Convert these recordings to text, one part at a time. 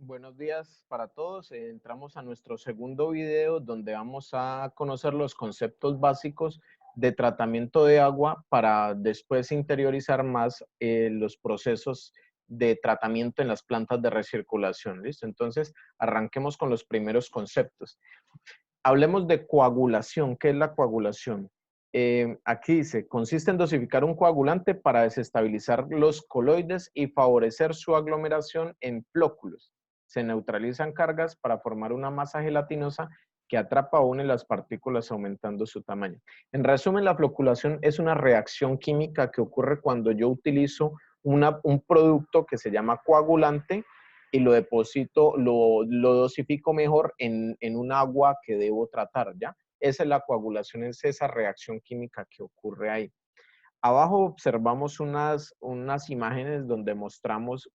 Buenos días para todos. Entramos a nuestro segundo video donde vamos a conocer los conceptos básicos de tratamiento de agua para después interiorizar más los procesos de tratamiento en las plantas de recirculación. ¿Listo? Entonces, arranquemos con los primeros conceptos. Hablemos de coagulación. ¿Qué es la coagulación? Aquí dice, consiste en dosificar un coagulante para desestabilizar los coloides y favorecer su aglomeración en flóculos. Se neutralizan cargas para formar una masa gelatinosa que atrapa o une las partículas aumentando su tamaño. En resumen, la floculación es una reacción química que ocurre cuando yo utilizo un producto que se llama coagulante y lo deposito, lo dosifico mejor en un agua que debo tratar, ¿ya? Esa es la coagulación, es esa reacción química que ocurre ahí. Abajo observamos unas imágenes donde mostramos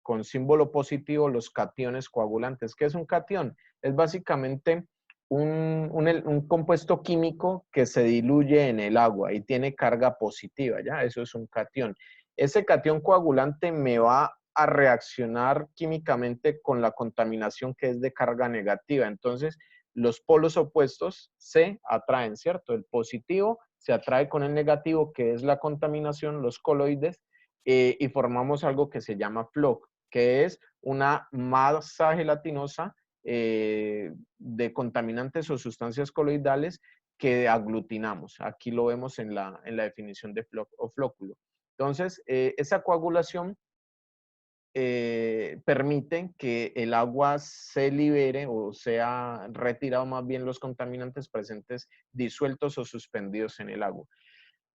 con símbolo positivo los cationes coagulantes. ¿Qué es un catión? Es básicamente un compuesto químico que se diluye en el agua y tiene carga positiva, ¿ya? Eso es un catión. Ese catión coagulante me va a reaccionar químicamente con la contaminación que es de carga negativa. Entonces, los polos opuestos se atraen, ¿cierto? El positivo se atrae con el negativo, que es la contaminación, los coloides, y formamos algo que se llama floc, que es una masa gelatinosa de contaminantes o sustancias coloidales que aglutinamos. Aquí lo vemos en la definición de floc o flóculo. Entonces, esa coagulación permiten que el agua se libere o sea retirado más bien los contaminantes presentes disueltos o suspendidos en el agua.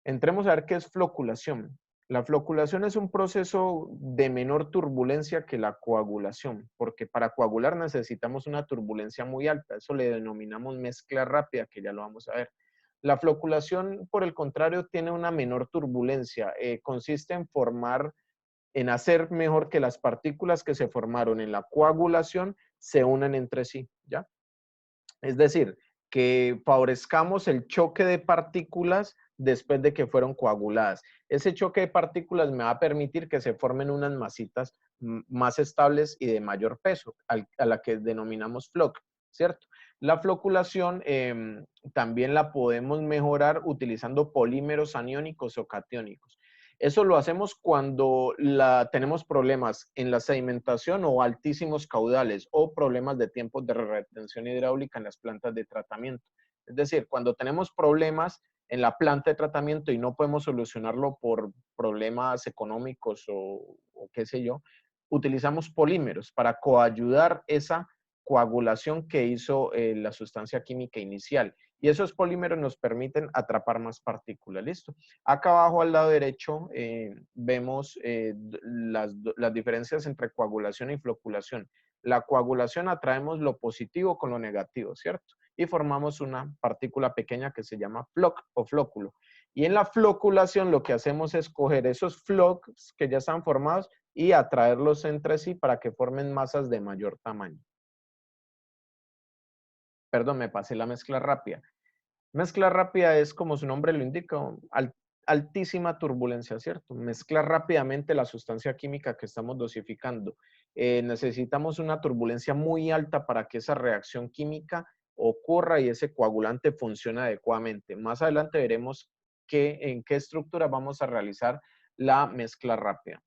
Entremos a ver qué es floculación. La floculación es un proceso de menor turbulencia que la coagulación, porque para coagular necesitamos una turbulencia muy alta. Eso le denominamos mezcla rápida, que ya lo vamos a ver. La floculación, por el contrario, tiene una menor turbulencia. Consiste en hacer mejor que las partículas que se formaron en la coagulación se unan entre sí, ¿ya? Es decir, que favorezcamos el choque de partículas después de que fueron coaguladas. Ese choque de partículas me va a permitir que se formen unas masitas más estables y de mayor peso, a la que denominamos floc, ¿cierto? La floculación también la podemos mejorar utilizando polímeros aniónicos o catiónicos. Eso lo hacemos cuando tenemos problemas en la sedimentación o altísimos caudales o problemas de tiempos de retención hidráulica en las plantas de tratamiento. Es decir, cuando tenemos problemas en la planta de tratamiento y no podemos solucionarlo por problemas económicos o qué sé yo, utilizamos polímeros para coayudar esa coagulación que hizo la sustancia química inicial. Y esos polímeros nos permiten atrapar más partículas. ¿Listo? Acá abajo al lado derecho vemos las diferencias entre coagulación y floculación. La coagulación atraemos lo positivo con lo negativo, ¿cierto? Y formamos una partícula pequeña que se llama floc o flóculo. Y en la floculación lo que hacemos es coger esos flocs que ya están formados y atraerlos entre sí para que formen masas de mayor tamaño. Perdón, me pasé la mezcla rápida. Mezcla rápida es, como su nombre lo indica, altísima turbulencia, ¿cierto? Mezclar rápidamente la sustancia química que estamos dosificando. Necesitamos una turbulencia muy alta para que esa reacción química ocurra y ese coagulante funcione adecuadamente. Más adelante veremos en qué estructura vamos a realizar la mezcla rápida.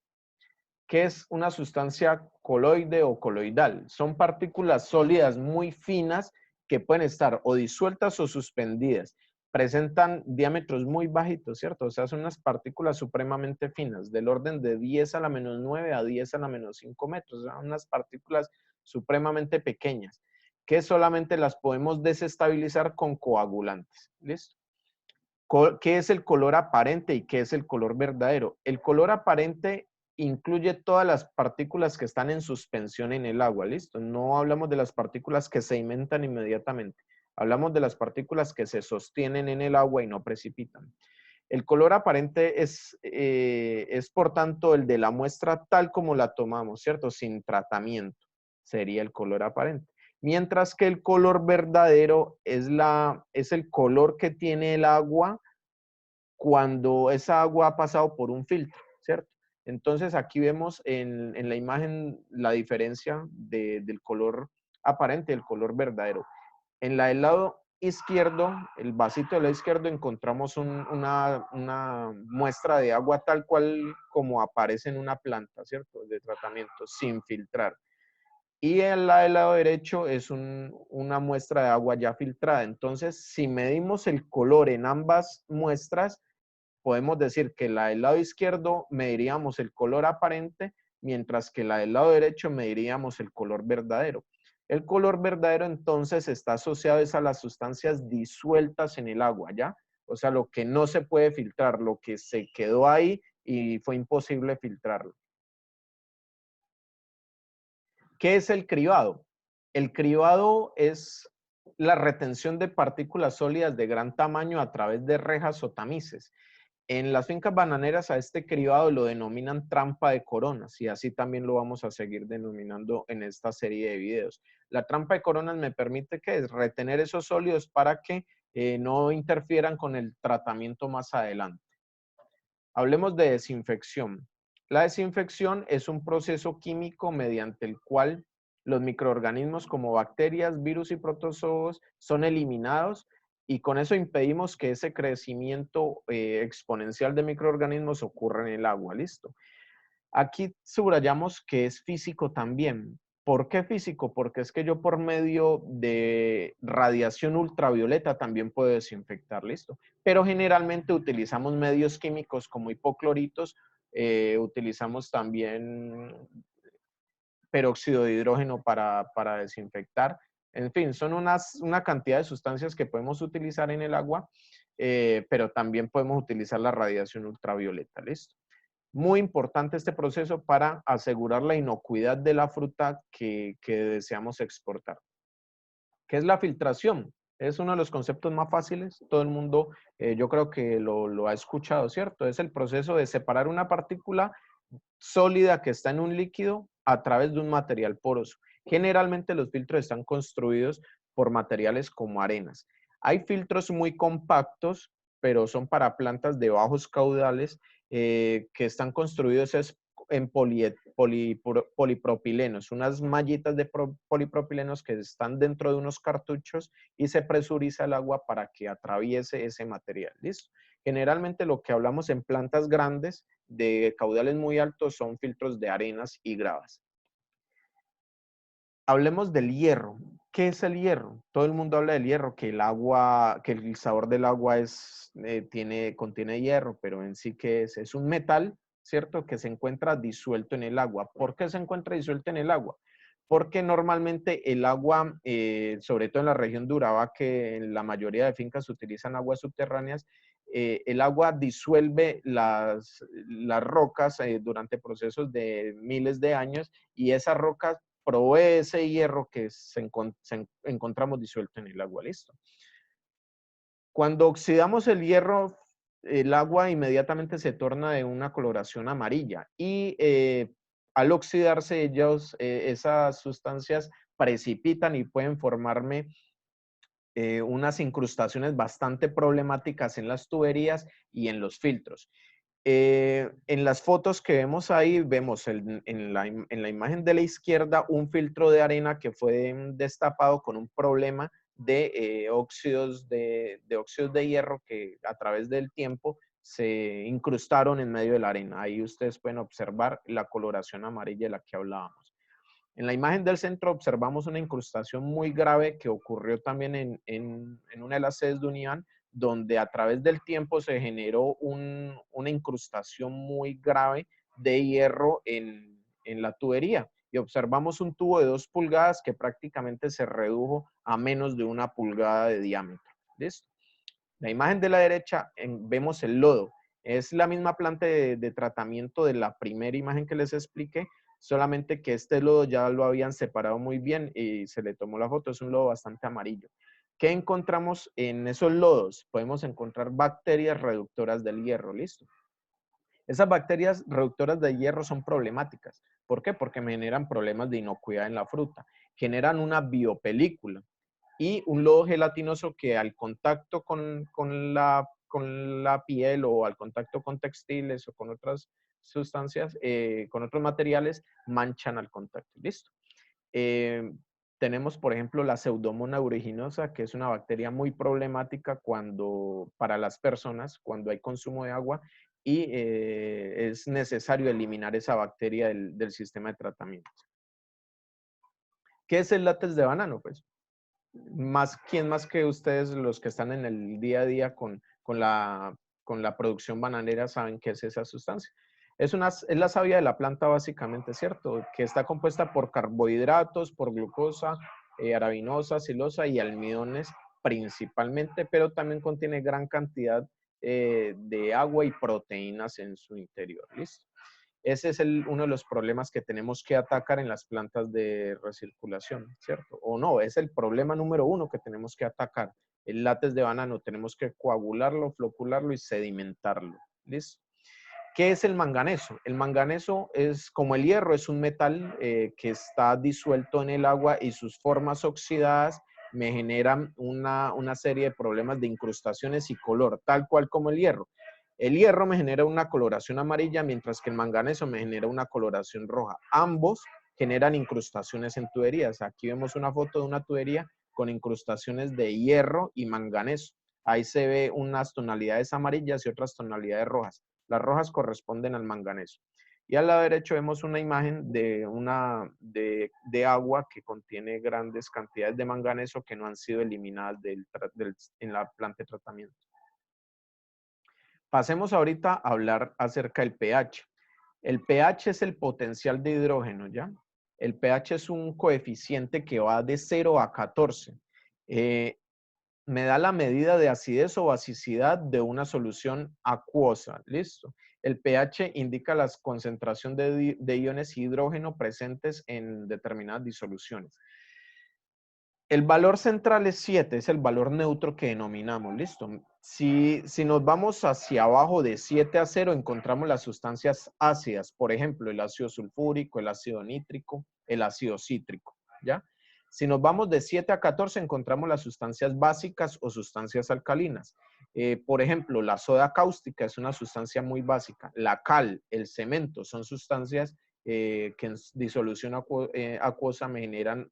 ¿Qué es una sustancia coloide o coloidal? Son partículas sólidas muy finas que pueden estar o disueltas o suspendidas. Presentan diámetros muy bajitos, ¿cierto? O sea, son unas partículas supremamente finas, del orden de 10 a la menos 9 a 10 a la menos 5 metros. O sea, unas partículas supremamente pequeñas que solamente las podemos desestabilizar con coagulantes. ¿Listo? ¿Qué es el color aparente y qué es el color verdadero? El color aparente incluye todas las partículas que están en suspensión en el agua, ¿listo? No hablamos de las partículas que se sedimentan inmediatamente. Hablamos de las partículas que se sostienen en el agua y no precipitan. El color aparente es por tanto el de la muestra tal como la tomamos, ¿cierto? Sin tratamiento sería el color aparente. Mientras que el color verdadero es el color que tiene el agua cuando esa agua ha pasado por un filtro, ¿cierto? Entonces aquí vemos en la imagen la diferencia del color aparente y el color verdadero. En la del lado izquierdo, el vasito del lado izquierdo, encontramos una muestra de agua tal cual como aparece en una planta, ¿cierto? De tratamiento, sin filtrar. Y en la del lado derecho es una muestra de agua ya filtrada. Entonces, si medimos el color en ambas muestras, podemos decir que la del lado izquierdo mediríamos el color aparente, mientras que la del lado derecho mediríamos el color verdadero. El color verdadero entonces está asociado a las sustancias disueltas en el agua, ¿ya? O sea, lo que no se puede filtrar, lo que se quedó ahí y fue imposible filtrarlo. ¿Qué es el cribado? El cribado es la retención de partículas sólidas de gran tamaño a través de rejas o tamices. En las fincas bananeras a este cribado lo denominan trampa de coronas y así también lo vamos a seguir denominando en esta serie de videos. La trampa de coronas me permite que retener esos sólidos para que no interfieran con el tratamiento más adelante. Hablemos de desinfección. La desinfección es un proceso químico mediante el cual los microorganismos como bacterias, virus y protozoos son eliminados y con eso impedimos que ese crecimiento exponencial de microorganismos ocurra en el agua. ¿Listo? Aquí subrayamos que es físico también. ¿Por qué físico? Porque es que yo por medio de radiación ultravioleta también puedo desinfectar, listo. Pero generalmente utilizamos medios químicos como hipocloritos, utilizamos también peróxido de hidrógeno para desinfectar. En fin, son una cantidad de sustancias que podemos utilizar en el agua, pero también podemos utilizar la radiación ultravioleta, listo. Muy importante este proceso para asegurar la inocuidad de la fruta que deseamos exportar. ¿Qué es la filtración? Es uno de los conceptos más fáciles. Todo el mundo, yo creo que lo ha escuchado, ¿cierto? Es el proceso de separar una partícula sólida que está en un líquido a través de un material poroso. Generalmente los filtros están construidos por materiales como arenas. Hay filtros muy compactos, pero son para plantas de bajos caudales que están construidos en polipropilenos, unas mallitas de polipropilenos que están dentro de unos cartuchos y se presuriza el agua para que atraviese ese material. ¿Listo? Generalmente lo que hablamos en plantas grandes de caudales muy altos son filtros de arenas y gravas. Hablemos del hierro. ¿Qué es el hierro? Todo el mundo habla del hierro, que el agua, que el sabor del agua contiene hierro, pero en sí que es un metal, ¿cierto? Que se encuentra disuelto en el agua. ¿Por qué se encuentra disuelto en el agua? Porque normalmente el agua, sobre todo en la región de Urabá, que en la mayoría de fincas utilizan aguas subterráneas, el agua disuelve las rocas durante procesos de miles de años y esas rocas provee ese hierro que encontramos disuelto en el agua. Listo. Cuando oxidamos el hierro, el agua inmediatamente se torna de una coloración amarilla y al oxidarse esas sustancias precipitan y pueden formarme unas incrustaciones bastante problemáticas en las tuberías y en los filtros. En las fotos que vemos ahí, vemos en la imagen de la izquierda un filtro de arena que fue destapado con un problema de óxidos de hierro que a través del tiempo se incrustaron en medio de la arena. Ahí ustedes pueden observar la coloración amarilla de la que hablábamos. En la imagen del centro observamos una incrustación muy grave que ocurrió también en una de las sedes de Unidad, donde a través del tiempo se generó una incrustación muy grave de hierro en la tubería. Y observamos un tubo de 2 pulgadas que prácticamente se redujo a menos de 1 pulgada de diámetro. ¿Listo? La imagen de la derecha vemos el lodo. Es la misma planta de tratamiento de la primera imagen que les expliqué, solamente que este lodo ya lo habían separado muy bien y se le tomó la foto. Es un lodo bastante amarillo. ¿Qué encontramos en esos lodos? Podemos encontrar bacterias reductoras del hierro, ¿listo? Esas bacterias reductoras de hierro son problemáticas. ¿Por qué? Porque me generan problemas de inocuidad en la fruta. Generan una biopelícula y un lodo gelatinoso que al contacto con la piel o al contacto con textiles o con otras sustancias, con otros materiales, manchan al contacto. Listo. Tenemos, por ejemplo, la Pseudomonas aeruginosa, que es una bacteria muy problemática para las personas cuando hay consumo de agua y es necesario eliminar esa bacteria del sistema de tratamiento. ¿Qué es el látex de banano? Pues, ¿quién más que ustedes, los que están en el día a día con la producción bananera, saben qué es esa sustancia? Es la savia de la planta básicamente, ¿cierto? Que está compuesta por carbohidratos, por glucosa, arabinosa, silosa y almidones principalmente, pero también contiene gran cantidad de agua y proteínas en su interior. ¿Listo? Ese es uno de los problemas que tenemos que atacar en las plantas de recirculación, ¿cierto? O no, es el problema número uno que tenemos que atacar. El látex de banano tenemos que coagularlo, flocularlo y sedimentarlo. ¿Listo? ¿Qué es el manganeso? El manganeso es como el hierro, es un metal que está disuelto en el agua y sus formas oxidadas me generan una serie de problemas de incrustaciones y color, tal cual como el hierro. El hierro me genera una coloración amarilla, mientras que el manganeso me genera una coloración roja. Ambos generan incrustaciones en tuberías. Aquí vemos una foto de una tubería con incrustaciones de hierro y manganeso. Ahí se ve unas tonalidades amarillas y otras tonalidades rojas. Las rojas corresponden al manganeso. Y al lado derecho vemos una imagen de agua que contiene grandes cantidades de manganeso que no han sido eliminadas en la planta de tratamiento. Pasemos ahorita a hablar acerca del pH. El pH es el potencial de hidrógeno, ¿ya? El pH es un coeficiente que va de 0 a 14. Me da la medida de acidez o basicidad de una solución acuosa. ¿Listo? El pH indica la concentración de iones hidrógeno presentes en determinadas disoluciones. El valor central es 7, es el valor neutro que denominamos, ¿listo? Si nos vamos hacia abajo de 7 a 0, encontramos las sustancias ácidas, por ejemplo, el ácido sulfúrico, el ácido nítrico, el ácido cítrico, ¿ya? Si nos vamos de 7 a 14, encontramos las sustancias básicas o sustancias alcalinas. Por ejemplo, la soda cáustica es una sustancia muy básica. La cal, el cemento, son sustancias que en disolución acuosa me generan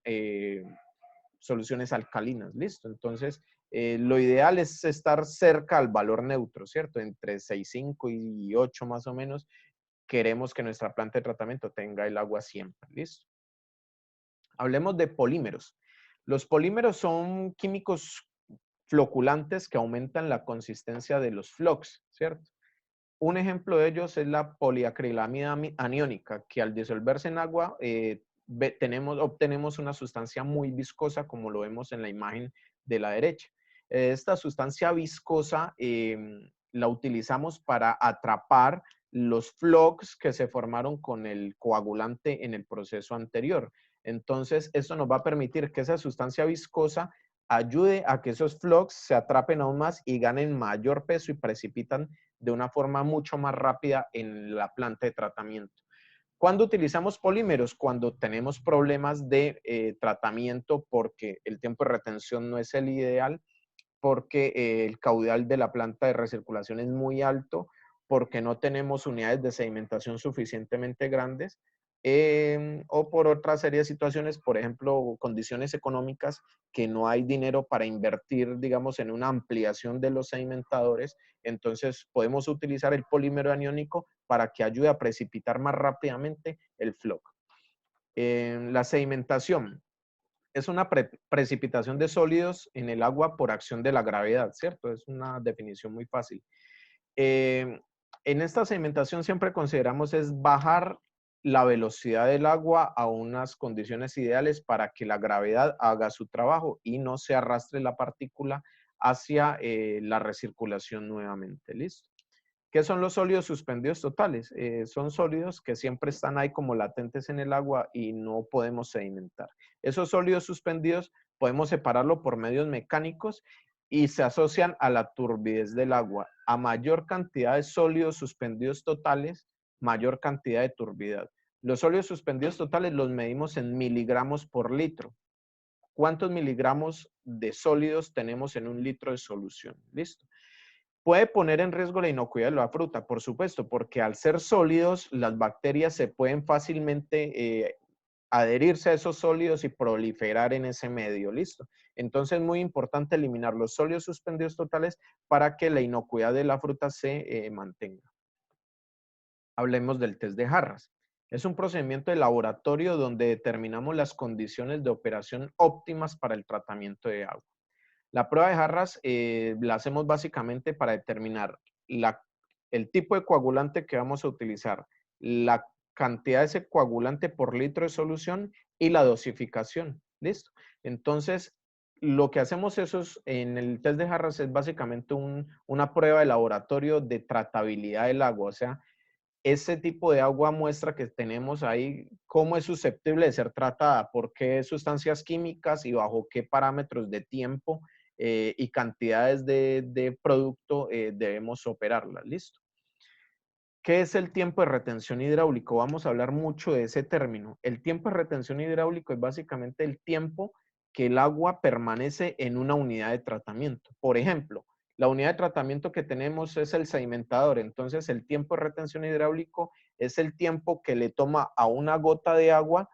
soluciones alcalinas, ¿listo? Entonces, lo ideal es estar cerca al valor neutro, ¿cierto? Entre 6,5 y 8 más o menos, queremos que nuestra planta de tratamiento tenga el agua siempre, ¿listo? Hablemos de polímeros. Los polímeros son químicos floculantes que aumentan la consistencia de los flux, ¿cierto? Un ejemplo de ellos es la poliacrilamida aniónica, que al disolverse en agua obtenemos una sustancia muy viscosa, como lo vemos en la imagen de la derecha. Esta sustancia viscosa la utilizamos para atrapar los flux que se formaron con el coagulante en el proceso anterior. Entonces, esto nos va a permitir que esa sustancia viscosa ayude a que esos flux se atrapen aún más y ganen mayor peso y precipitan de una forma mucho más rápida en la planta de tratamiento. ¿Cuándo utilizamos polímeros? Cuando tenemos problemas de tratamiento porque el tiempo de retención no es el ideal, porque el caudal de la planta de recirculación es muy alto, porque no tenemos unidades de sedimentación suficientemente grandes, o por otra serie de situaciones, por ejemplo, condiciones económicas que no hay dinero para invertir, digamos, en una ampliación de los sedimentadores. Entonces, podemos utilizar el polímero aniónico para que ayude a precipitar más rápidamente el flux. La sedimentación es una precipitación de sólidos en el agua por acción de la gravedad, ¿cierto? Es una definición muy fácil. En esta sedimentación siempre consideramos es bajar la velocidad del agua a unas condiciones ideales para que la gravedad haga su trabajo y no se arrastre la partícula hacia la recirculación nuevamente. ¿Listo? ¿Qué son los sólidos suspendidos totales? Son sólidos que siempre están ahí como latentes en el agua y no podemos sedimentar. Esos sólidos suspendidos podemos separarlo por medios mecánicos y se asocian a la turbidez del agua. A mayor cantidad de sólidos suspendidos totales, mayor cantidad de turbidez. Los sólidos suspendidos totales los medimos en miligramos por litro. ¿Cuántos miligramos de sólidos tenemos en un litro de solución? ¿Listo? Puede poner en riesgo la inocuidad de la fruta, por supuesto, porque al ser sólidos, las bacterias se pueden fácilmente adherirse a esos sólidos y proliferar en ese medio, ¿listo? Entonces es muy importante eliminar los sólidos suspendidos totales para que la inocuidad de la fruta se mantenga. Hablemos del test de jarras. Es un procedimiento de laboratorio donde determinamos las condiciones de operación óptimas para el tratamiento de agua. La prueba de jarras la hacemos básicamente para determinar el tipo de coagulante que vamos a utilizar, la cantidad de ese coagulante por litro de solución y la dosificación. ¿Listo? Entonces, lo que hacemos en el test de jarras es básicamente una prueba de laboratorio de tratabilidad del agua. O sea, ese tipo de agua muestra que tenemos ahí cómo es susceptible de ser tratada, por qué sustancias químicas y bajo qué parámetros de tiempo y cantidades de producto debemos operarla. ¿Listo? ¿Qué es el tiempo de retención hidráulico? Vamos a hablar mucho de ese término. El tiempo de retención hidráulico es básicamente el tiempo que el agua permanece en una unidad de tratamiento. Por ejemplo, la unidad de tratamiento que tenemos es el sedimentador. Entonces, el tiempo de retención hidráulico es el tiempo que le toma a una gota de agua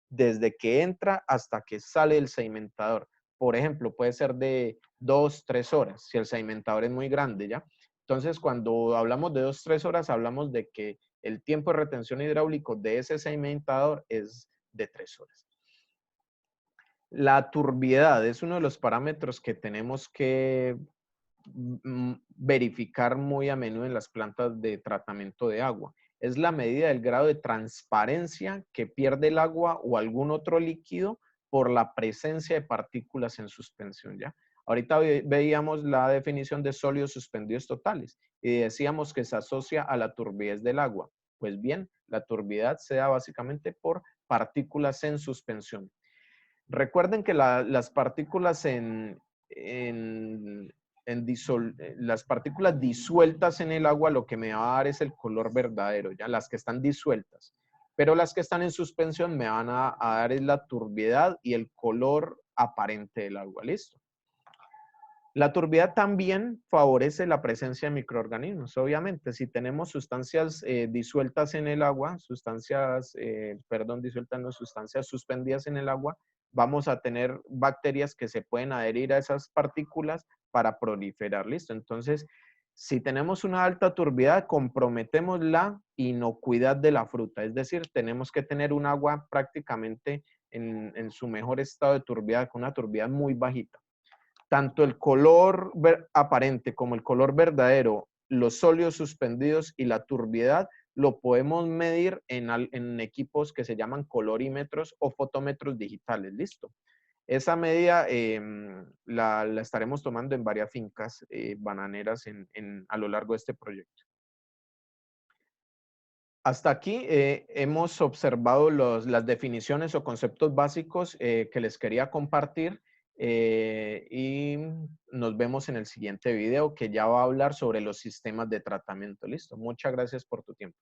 desde que entra hasta que sale del sedimentador. Por ejemplo, puede ser de 2, 3 horas, si el sedimentador es muy grande, ¿ya? Entonces, cuando hablamos de 2, 3 horas, hablamos de que el tiempo de retención hidráulico de ese sedimentador es de 3 horas. La turbiedad es uno de los parámetros que tenemos que verificar muy a menudo en las plantas de tratamiento de agua. Es la medida del grado de transparencia que pierde el agua o algún otro líquido por la presencia de partículas en suspensión, ¿ya? Ahorita veíamos la definición de sólidos suspendidos totales y decíamos que se asocia a la turbidez del agua. Pues bien, la turbidez se da básicamente por partículas en suspensión. Recuerden que las partículas las partículas disueltas en el agua lo que me va a dar es el color verdadero, ya las que están disueltas. Pero las que están en suspensión me van a dar es la turbiedad y el color aparente del agua. ¿Listo? La turbidez también favorece la presencia de microorganismos. Obviamente, si tenemos sustancias disueltas en el agua, disueltas no, sustancias suspendidas en el agua, vamos a tener bacterias que se pueden adherir a esas partículas para proliferar. ¿Listo? Entonces, si tenemos una alta turbidez, comprometemos la inocuidad de la fruta. Es decir, tenemos que tener un agua prácticamente en su mejor estado de turbidez, con una turbidez muy bajita. Tanto el color aparente como el color verdadero, los sólidos suspendidos y la turbiedad lo podemos medir en equipos que se llaman colorímetros o fotómetros digitales. ¿Listo? Esa medida la estaremos tomando en varias fincas bananeras a lo largo de este proyecto. Hasta aquí hemos observado las definiciones o conceptos básicos que les quería compartir y nos vemos en el siguiente video que ya va a hablar sobre los sistemas de tratamiento. Listo. Muchas gracias por tu tiempo.